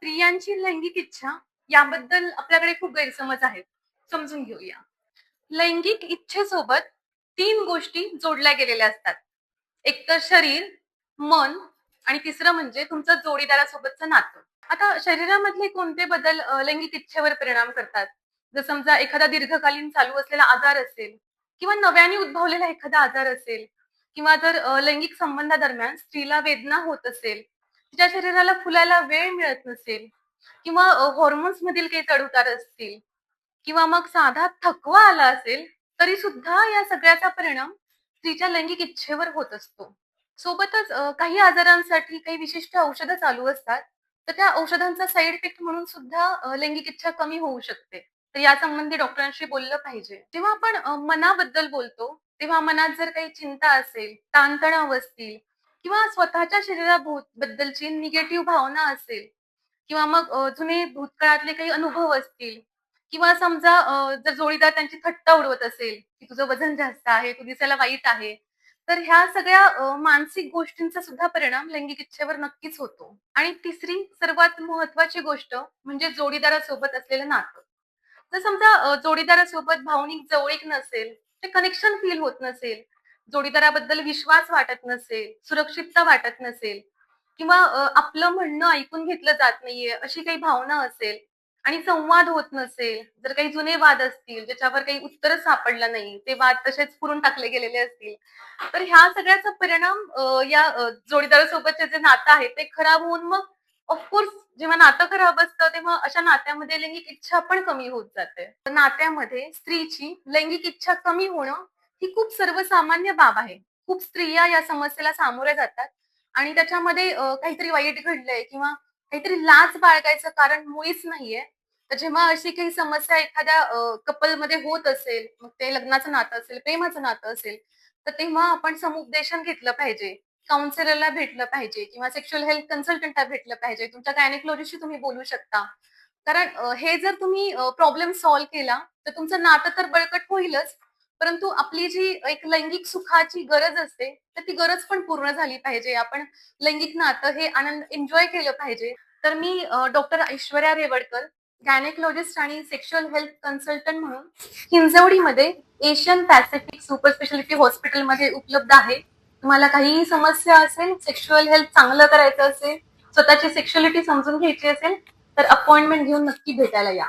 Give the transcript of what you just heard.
स्त्रियांची लैंगिक इच्छा याबद्दल आपल्याकडे खूप गैरसमज आहेत. समजून घेऊया. लैंगिक इच्छेसोबत 3 गोष्टी जोडल्या गेलेल्या असतात. एक तर शरीर, मन आणि तिसरं म्हणजे तुमचं जोडीदारासोबतचं नातं. आता शरीरामधले कोणते बदल लैंगिक इच्छेवर परिणाम करतात? जर समजा एखादा दीर्घकालीन चालू असलेला आजार असेल किंवा नव्याने उद्भवलेला एखादा आजार असेल किंवा जर लैंगिक संबंधादरम्यान स्त्रीला वेदना होत असेल, तिच्या शरीराला फुलायला वेळ मिळत नसेल किंवा हॉर्मोन्स मधील काही चढ-उतार असतील किंवा मग साधा थकवा आला असेल, तरी सुद्धा या सगळ्याचा परिणाम स्त्रीच्या लैंगिक इच्छेवर होत असतो. सोबतच काही आजारांसाठी काही विशिष्ट औषधं चालू असतात. तर त्या औषधांचा साइड इफेक्ट म्हणून सुद्धा लैंगिक इच्छा कमी होऊ शकते. तर यासंबंधी डॉक्टरांशी बोललं पाहिजे. जेव्हा आपण मनाबद्दल बोलतो, तेव्हा मनात जर काही चिंता असेल, ताणतणाव असतील किंवा स्वतःच्या बद्दलची निगेटिव्ह भावना असेल किंवा मग जुने भूतकाळातले काही अनुभव असतील किंवा समजा जर जोडीदार त्यांची थट्टा उडवत असेल, की तुझं वजन जास्त आहे, तू दिसायला वाईट आहे. तर ह्या सगळ्या मानसिक गोष्टींचा सुद्धा परिणाम लैंगिक इच्छेवर नक्कीच होतो. आणि तिसरी सर्वात महत्त्वाची गोष्ट म्हणजे जोडीदारासोबत असलेलं नातं. जर समजा जोडीदारासोबत भावनिक जवळीक नसेल, ते कनेक्शन फील होत नसेल, जोडीदाराबद्दल विश्वास वाटत नसेल, सुरक्षितता वाटत नसेल किंवा आपलं म्हणणं ऐकून घेतलं जात नाहीये, अशी काही भावना असेल आणि संवाद होत नसेल, जर काही जुने वाद असतील, ज्याच्यावर काही उत्तरच सापडलं नाही, ते वाद तसेच पुरून टाकले गेलेले असतील, तर ह्या सगळ्याचा परिणाम या जोडीदारासोबतचे जे नातं आहे, ते खराब होऊन मग ऑफकोर्स जेव्हा नातं खराब असतं, तेव्हा अशा नात्यामध्ये लैंगिक इच्छा पण कमी होत जाते. नात्यामध्ये स्त्रीची लैंगिक इच्छा कमी होणं ही खूप सर्वसामान्य बाब आहे. खूप स्त्रिया या समस्येला सामोऱ्या जातात आणि त्याच्यामध्ये काहीतरी वाईट घडलंय किंवा काहीतरी लाज बाळगायचं कारण मुळीच नाहीये. तर जेव्हा अशी काही समस्या एखाद्या कपलमध्ये होत असेल, मग ते लग्नाचं नातं असेल, प्रेमाचं नातं असेल, तर तेव्हा आपण समुपदेशन घेतलं पाहिजे. काउन्सिलरला भेटलं पाहिजे किंवा सेक्शुअल हेल्थ कन्सल्टंटला भेटलं पाहिजे. तुमच्या गायनेकॉलॉजिस्टशी तुम्ही बोलू शकता. कारण हे जर तुम्ही प्रॉब्लेम सॉल्व्ह केला, तर तुमचं नातं तर बळकट होईलच, परंतु आपली जी एक लैंगिक सुखाची गरज असते, तर ती गरज पण पूर्ण झाली पाहिजे. आपण लैंगिक नातं हे आनंद एन्जॉय केलं पाहिजे. तर मी डॉक्टर ऐश्वर्या रेवडकर, गायनेकॉलॉजिस्ट आणि सेक्शुअल हेल्थ कन्सल्टंट म्हणून हिंजवडीमध्ये एशियन पॅसिफिक सुपर स्पेशालिटी हॉस्पिटलमध्ये उपलब्ध आहे. तुम्हाला काहीही समस्या असेल, सेक्शुअल हेल्थ चांगलं करायचं असेल, स्वतःची सेक्शुअलिटी समजून घ्यायची असेल, तर अपॉइंटमेंट घेऊन नक्की भेटायला या.